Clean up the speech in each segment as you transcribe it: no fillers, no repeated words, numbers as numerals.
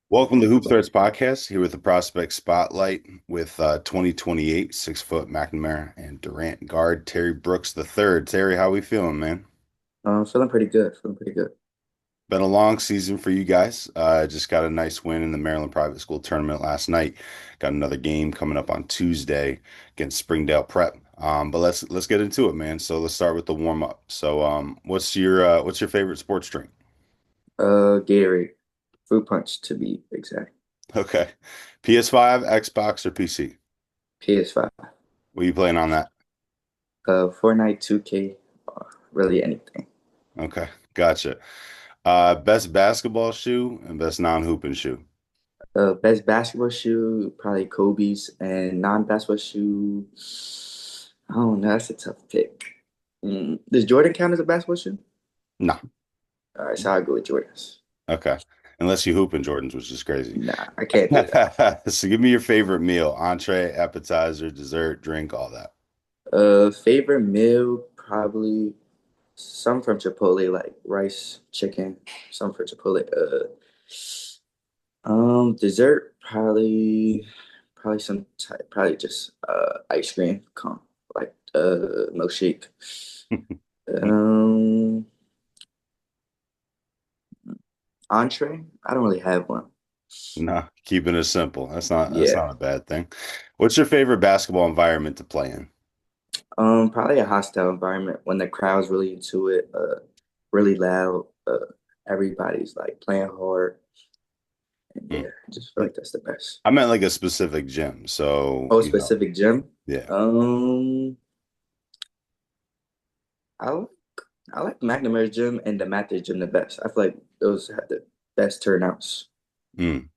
Welcome to Hoop Threads Podcast, here with the Prospect Spotlight with 2028 6 foot McNamara and Durant guard Terry Brooks III. Terry, how we feeling, man? Feeling pretty good. Feeling pretty good. Been a long season for you guys. Just got a nice win in the Maryland Private School tournament last night. Got another game coming up on Tuesday against Springdale Prep. But let's get into it, man. So let's start with the warm up. So what's your favorite sports drink? Gatorade, fruit punch to be exact. Okay, PS5, Xbox, or PC? PS5, What are you playing on that? Fortnite, 2K, really anything. Okay, gotcha. Best basketball shoe and best non-hooping shoe. Best basketball shoe, probably Kobe's, and non-basketball shoe. I don't know. That's a tough pick. Does Jordan count as a basketball shoe? No. All right, so I'll go with Jordan's. Okay. Unless you hoop in Jordans, which is crazy. Nah, I can't do that. So give me your favorite meal, entree, appetizer, dessert, drink, all that. Favorite meal, probably some from Chipotle, like rice, chicken. Some from Chipotle. Dessert probably some type, probably just ice cream, come like milkshake. Um, Entree, I don't really have one. No, keeping it simple. That's Yeah. not a bad thing. What's your favorite basketball environment to play in? Probably a hostile environment when the crowd's really into it, really loud, everybody's like playing hard, and Hmm. yeah, I just feel like that's the best. I meant like a specific gym. So, Oh, specific gym. yeah. Um, I like I like McNamara's gym and the Mathis gym the best. I feel like those have the best turnouts. Mm,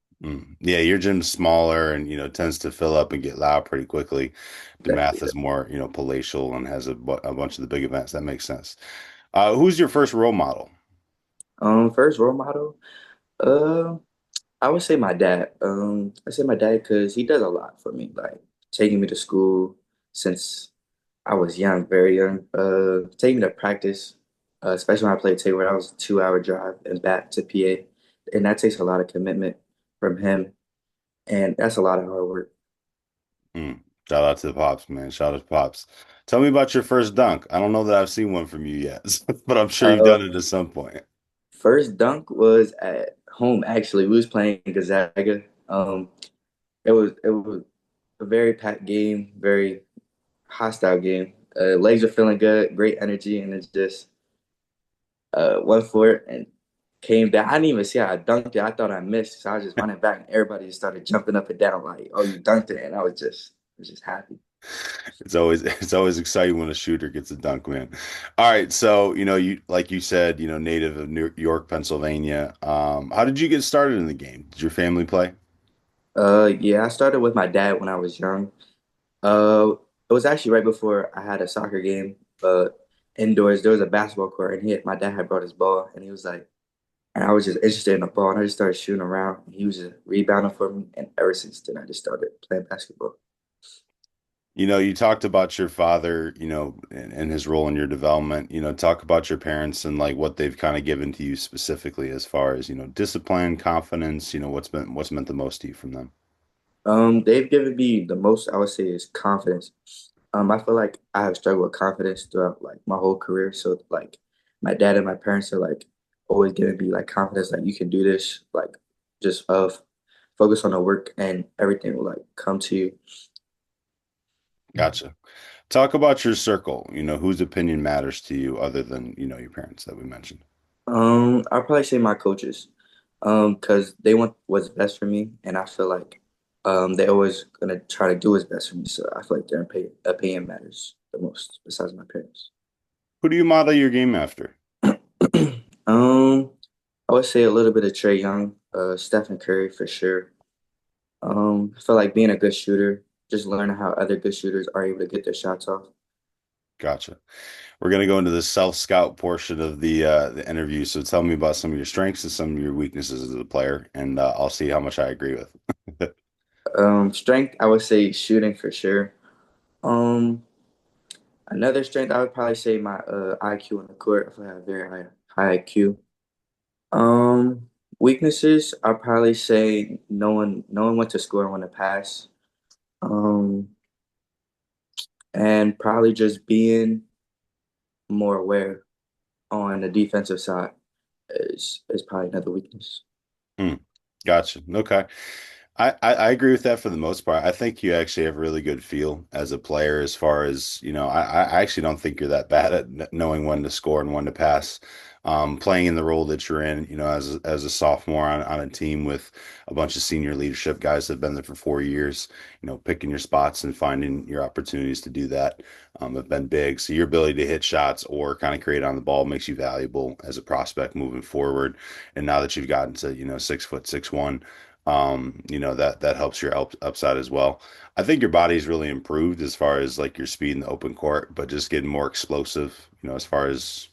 Yeah, your gym's smaller and tends to fill up and get loud pretty quickly. DeMath Exactly. is more palatial and has a bunch of the big events. That makes sense. Who's your first role model? First role model. Uh, I would say my dad. I say my dad because he does a lot for me, like taking me to school since I was young, very young. Taking me to practice, especially when I played table. That was a 2 hour drive and back to PA, and that takes a lot of commitment from him, and that's a lot of hard work. Mm, Shout out to the Pops, man. Shout out to Pops. Tell me about your first dunk. I don't know that I've seen one from you yet, but I'm sure you've Uh, done it at some point. First dunk was at home. Actually, we was playing Gonzaga. It was a very packed game, very hostile game. Legs are feeling good, great energy, and it's just went for it and came down. I didn't even see how I dunked it. I thought I missed, so I was just running back, and everybody just started jumping up and down like, "Oh, you dunked it!" And I was just happy. It's always exciting when a shooter gets a dunk, man. All right, so you like you said, native of New York, Pennsylvania. How did you get started in the game? Did your family play? Yeah, I started with my dad when I was young. It was actually right before I had a soccer game. Indoors, there was a basketball court, and my dad had brought his ball, and he was like, and I was just interested in the ball, and I just started shooting around. And he was just rebounding for me, and ever since then, I just started playing basketball. You talked about your father, and his role in your development. Talk about your parents and like what they've kind of given to you specifically as far as, discipline, confidence, what's meant the most to you from them. They've given me the most I would say is confidence. I feel like I have struggled with confidence throughout like my whole career. So like my dad and my parents are like always giving me like confidence, like you can do this, like just focus on the work and everything will like come to you. Gotcha. Talk about your circle, whose opinion matters to you other than, your parents that we mentioned. I'll probably say my coaches, because they want what's best for me, and I feel like they're always gonna try to do what's best for me. So I feel like their opinion matters the most, besides my parents. Who do you model your game after? Um, I would say a little bit of Trey Young, Stephen Curry for sure. I feel like being a good shooter, just learning how other good shooters are able to get their shots off. Gotcha. We're gonna go into the self-scout portion of the interview. So tell me about some of your strengths and some of your weaknesses as a player, and I'll see how much I agree with. Strength, I would say shooting for sure. Um, Another strength, I would probably say my IQ on the court. I feel like I have very high IQ. Um, Weaknesses, I'd probably say knowing when to score and when to pass. Um, and probably just being more aware on the defensive side is probably another weakness. Hmm. Gotcha. Okay. I agree with that for the most part. I think you actually have a really good feel as a player as far as, I actually don't think you're that bad at knowing when to score and when to pass. Playing in the role that you're in, as a sophomore on a team with a bunch of senior leadership guys that have been there for 4 years, picking your spots and finding your opportunities to do that, have been big. So your ability to hit shots or kind of create on the ball makes you valuable as a prospect moving forward. And now that you've gotten to, 6 foot 6'1", that helps your upside as well. I think your body's really improved as far as like your speed in the open court, but just getting more explosive, as far as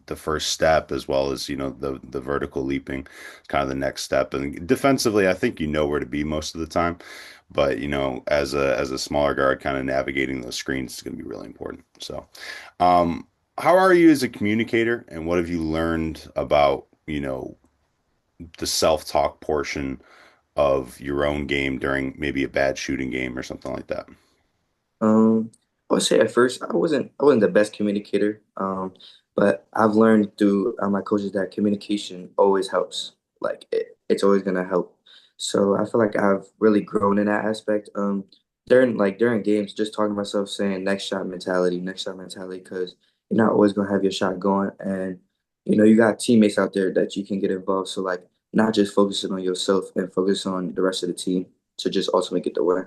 the first step as well as, the vertical leaping, kind of the next step. And defensively, I think you know where to be most of the time. But, as a smaller guard, kind of navigating those screens is going to be really important. So, um, how are you as a communicator and what have you learned about, the self-talk portion of your own game during maybe a bad shooting game or something like that? Um, I would say at first I wasn't the best communicator, but I've learned through my coaches that communication always helps. Like it's always gonna help. So I feel like I've really grown in that aspect. During games, just talking to myself, saying next shot mentality, because you're not always gonna have your shot going, and you got teammates out there that you can get involved. So like not just focusing on yourself and focus on the rest of the team to just ultimately get the win.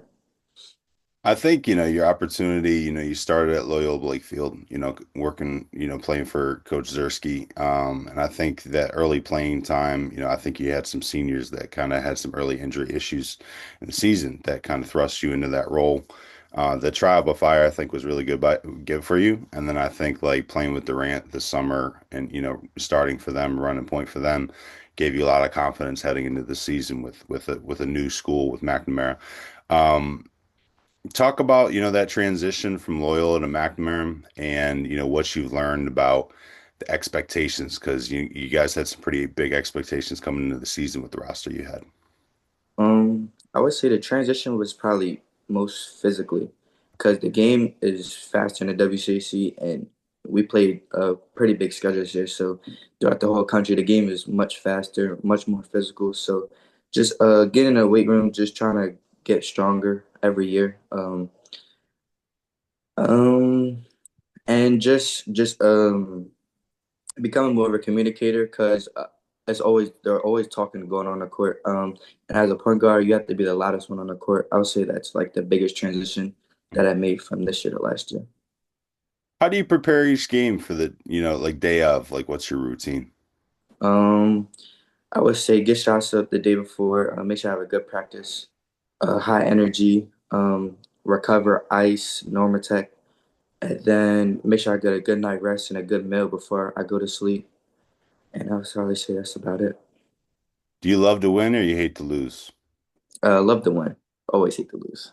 I think, your opportunity, you started at Loyola Blakefield, working, playing for Coach Zersky. And I think that early playing time, I think you had some seniors that kind of had some early injury issues in the season that kind of thrust you into that role. The trial by fire, I think, was really good for you. And then I think like playing with Durant this summer and, starting for them, running point for them, gave you a lot of confidence heading into the season with a new school with McNamara. Um, Talk about, that transition from Loyola to McNamara and, what you've learned about the expectations, because you guys had some pretty big expectations coming into the season with the roster you had. I would say the transition was probably most physically because the game is faster in the WCAC and we played a pretty big schedule here. So throughout the whole country, the game is much faster, much more physical. So just getting in the weight room, just trying to get stronger every year. Um, and just becoming more of a communicator because it's always they're always talking going on the court. And as a point guard, you have to be the loudest one on the court. I would say that's like the biggest transition that I made from this year to last year. How do you prepare each game for the, like day of, like what's your routine? Um, I would say get shots up the day before. Make sure I have a good practice, high energy, recover ice, Normatec, and then make sure I get a good night rest and a good meal before I go to sleep. And I would probably say that's about it. Do you love to win or you hate to lose? Love to win. Always hate to lose.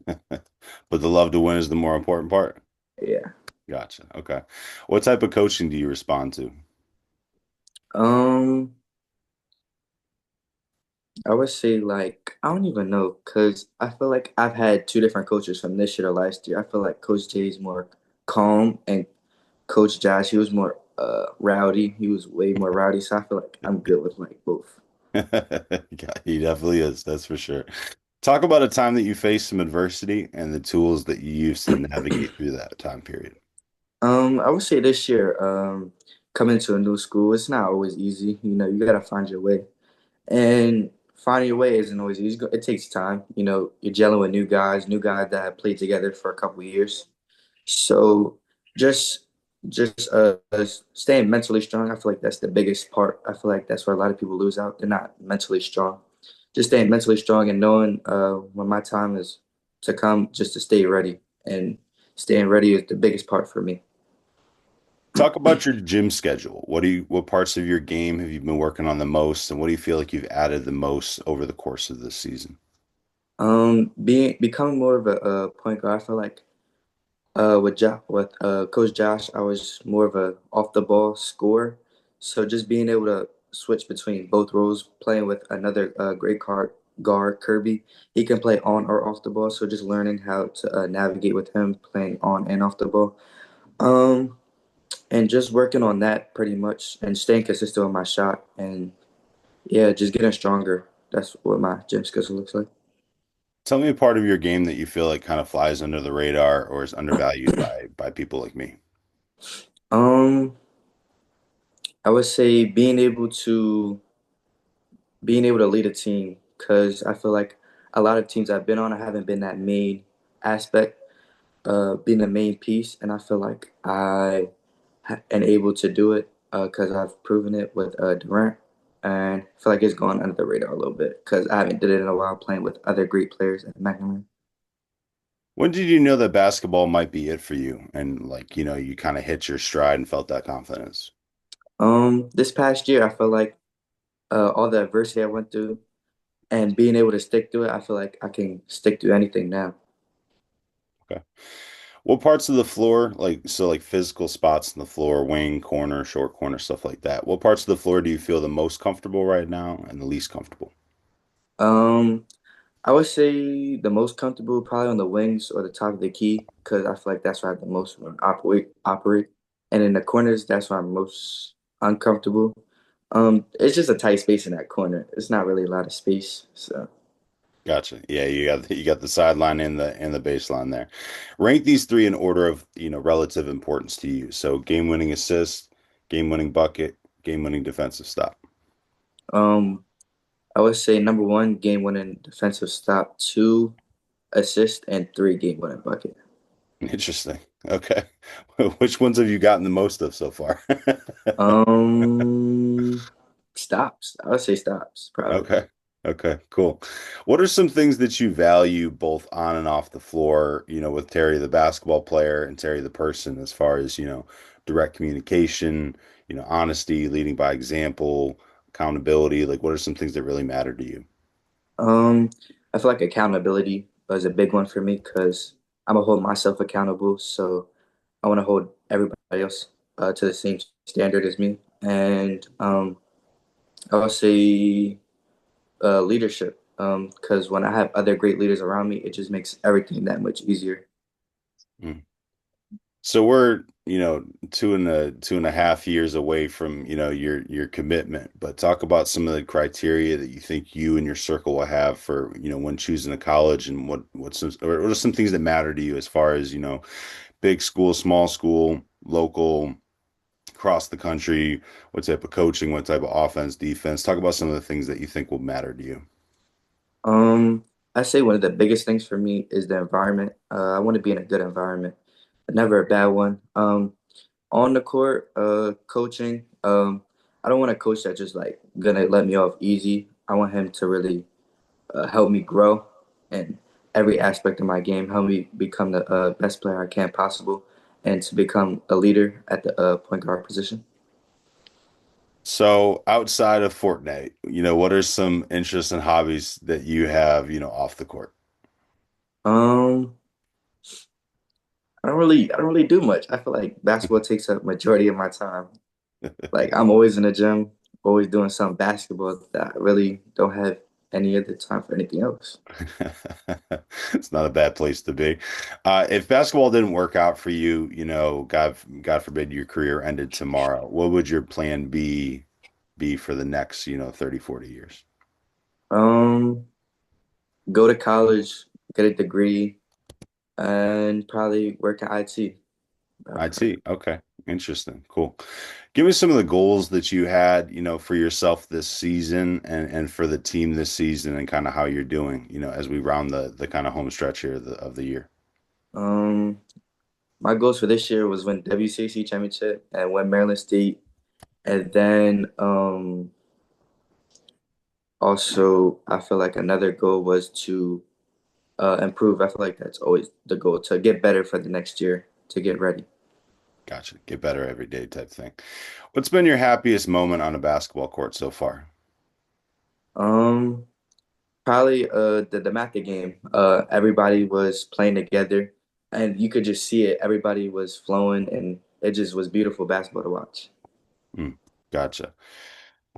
But the love to win is the more important part. Yeah. Gotcha. Okay. What type of coaching do you respond to? Um, I would say like I don't even know because I feel like I've had two different coaches from this year to last year. I feel like Coach Jay is more calm and Coach Josh, he was more rowdy. He was way more rowdy. So I feel like I'm good with like both. Yeah, he definitely is, that's for sure. Talk about a time that you faced some adversity and the tools that you used to navigate through that time period. I would say this year, coming to a new school, it's not always easy. You gotta find your way. And finding your way isn't always easy. It takes time. You're gelling with new guys that have played together for a couple of years. So just just staying mentally strong, I feel like that's the biggest part. I feel like that's where a lot of people lose out. They're not mentally strong. Just staying mentally strong and knowing when my time is to come, just to stay ready. And staying ready is the biggest part for me. Talk about your gym schedule. What parts of your game have you been working on the most, and what do you feel like you've added the most over the course of this season? Becoming more of a point guard, I feel like with Coach Josh, I was more of a off the ball scorer. So just being able to switch between both roles, playing with another great guard, Kirby. He can play on or off the ball, so just learning how to navigate with him playing on and off the ball. Um, and just working on that pretty much and staying consistent with my shot and yeah, just getting stronger. That's what my gym schedule looks like. Tell me a part of your game that you feel like kind of flies under the radar or is undervalued by people like me. Um, I would say being able to lead a team because I feel like a lot of teams I've been on, I haven't been that main aspect, being the main piece, and I feel like am able to do it because I've proven it with Durant, and I feel like it's gone under the radar a little bit because I haven't did it in a while playing with other great players at McNamara. When did you know that basketball might be it for you? And like, you kind of hit your stride and felt that confidence. This past year, I feel like all the adversity I went through and being able to stick through it, I feel like I can stick through anything now. Okay. What parts of the floor, like physical spots in the floor, wing, corner, short corner, stuff like that. What parts of the floor do you feel the most comfortable right now and the least comfortable? Um, I would say the most comfortable probably on the wings or the top of the key because I feel like that's where I have the most room to operate. And in the corners, that's where I'm most uncomfortable. It's just a tight space in that corner. It's not really a lot of space. So, Gotcha. Yeah, you got the sideline and the baseline there. Rank these three in order of, relative importance to you. So game-winning assist, game-winning bucket, game-winning defensive stop. um, I would say number one, game winning defensive stop, two assist, and three game winning bucket. Interesting. Okay. Which ones have you gotten the most of so far? Um, stops. I would say stops, probably. Okay. Okay, cool. What are some things that you value both on and off the floor, with Terry the basketball player and Terry the person as far as, direct communication, honesty, leading by example, accountability? Like what are some things that really matter to you? Um, I feel like accountability is a big one for me because I'm gonna hold myself accountable. So I want to hold everybody else to the same standard as me. And I would say leadership because when I have other great leaders around me, it just makes everything that much easier. Mm. So we're, 2.5 years away from, your commitment, but talk about some of the criteria that you think you and your circle will have for, when choosing a college and what are some things that matter to you as far as, big school, small school, local, across the country, what type of coaching, what type of offense, defense. Talk about some of the things that you think will matter to you. Um, I say one of the biggest things for me is the environment. I want to be in a good environment, never a bad one. On the court, coaching, I don't want a coach that's just like gonna let me off easy. I want him to really help me grow in every aspect of my game, help me become the best player I can possible, and to become a leader at the point guard position. So outside of Fortnite, what are some interests and hobbies that you have, off the court? Um, I don't really do much. I feel like basketball takes up majority of my time. Like I'm always in the gym, always doing some basketball that I really don't have any other time for anything else. It's not a bad place to be. If basketball didn't work out for you, God forbid your career ended tomorrow, what would your plan be for the next, 30, 40 years? Um, go to college, get a degree, and probably work in IT. IT. Okay. Interesting. Cool. Give me some of the goals that you had, for yourself this season and for the team this season and kind of how you're doing, as we round the kind of home stretch here of the year. Um, my goals for this year was win WCAC championship and win Maryland State, and then also I feel like another goal was to improve. I feel like that's always the goal to get better for the next year to get ready. Gotcha. Get better every day type thing. What's been your happiest moment on a basketball court so far? Um, Probably the Maka game. Everybody was playing together, and you could just see it. Everybody was flowing, and it just was beautiful basketball to watch. Hmm. Gotcha.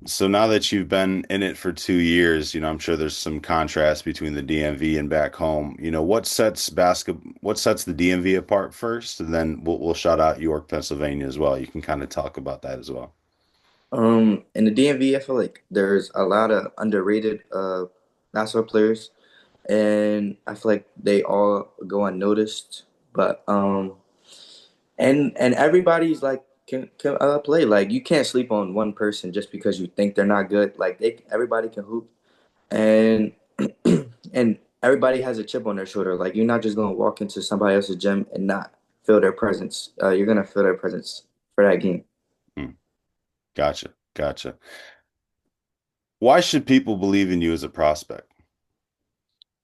So now that you've been in it for 2 years, I'm sure there's some contrast between the DMV and back home. What sets the DMV apart first, and then we'll shout out York, Pennsylvania as well. You can kind of talk about that as well. In the DMV, I feel like there's a lot of underrated basketball players, and I feel like they all go unnoticed. But and everybody's like can play. Like you can't sleep on one person just because you think they're not good. Like everybody can hoop, and and everybody has a chip on their shoulder. Like you're not just gonna walk into somebody else's gym and not feel their presence. You're gonna feel their presence for that game. Hmm. Gotcha, gotcha. Why should people believe in you as a prospect?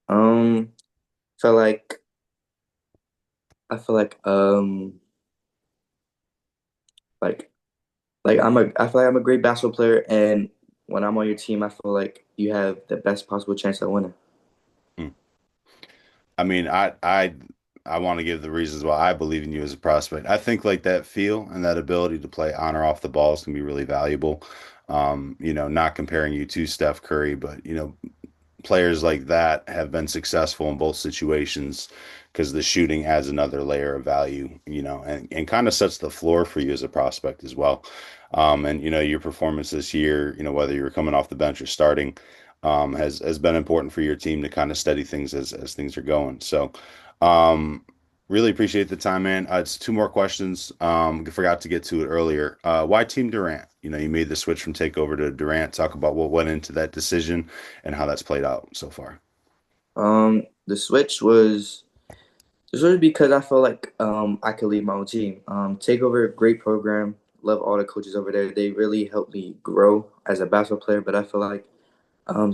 Um, so like I feel like I feel like I'm a great basketball player, and when I'm on your team, I feel like you have the best possible chance of winning. Hmm. I mean, I want to give the reasons why I believe in you as a prospect. I think like that feel and that ability to play on or off the balls can be really valuable. Not comparing you to Steph Curry, but players like that have been successful in both situations because the shooting adds another layer of value, and kind of sets the floor for you as a prospect as well. And your performance this year, whether you're coming off the bench or starting, has been important for your team to kind of steady things as things are going. So, um, really appreciate the time, man. It's two more questions. Forgot to get to it earlier. Why Team Durant? You made the switch from Takeover to Durant. Talk about what went into that decision and how that's played out so far. The switch was just really because I feel like I could lead my own team. Takeover, great program. Love all the coaches over there. They really helped me grow as a basketball player. But I feel like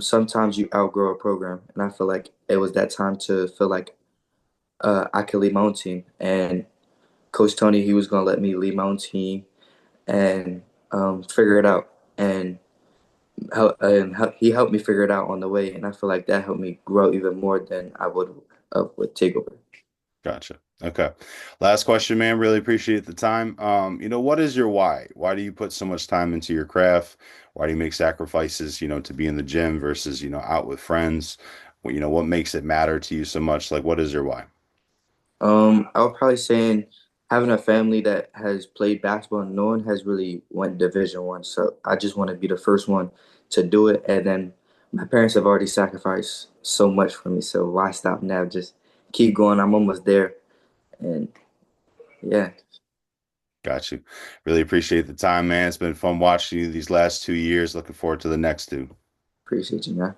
sometimes you outgrow a program, and I feel like it was that time to feel like I could lead my own team. And Coach Tony, he was gonna let me lead my own team and figure it out. He helped me figure it out on the way, and I feel like that helped me grow even more than I would with Takeover. Gotcha. Okay. Last question, man. Really appreciate the time. What is your why? Why do you put so much time into your craft? Why do you make sacrifices, to be in the gym versus, out with friends? What makes it matter to you so much? Like, what is your why? I would probably saying having a family that has played basketball and no one has really went Division 1. So I just want to be the first one to do it. And then my parents have already sacrificed so much for me. So why stop now? Just keep going. I'm almost there. And yeah, Got you. Really appreciate the time, man. It's been fun watching you these last 2 years. Looking forward to the next two. appreciate you, man.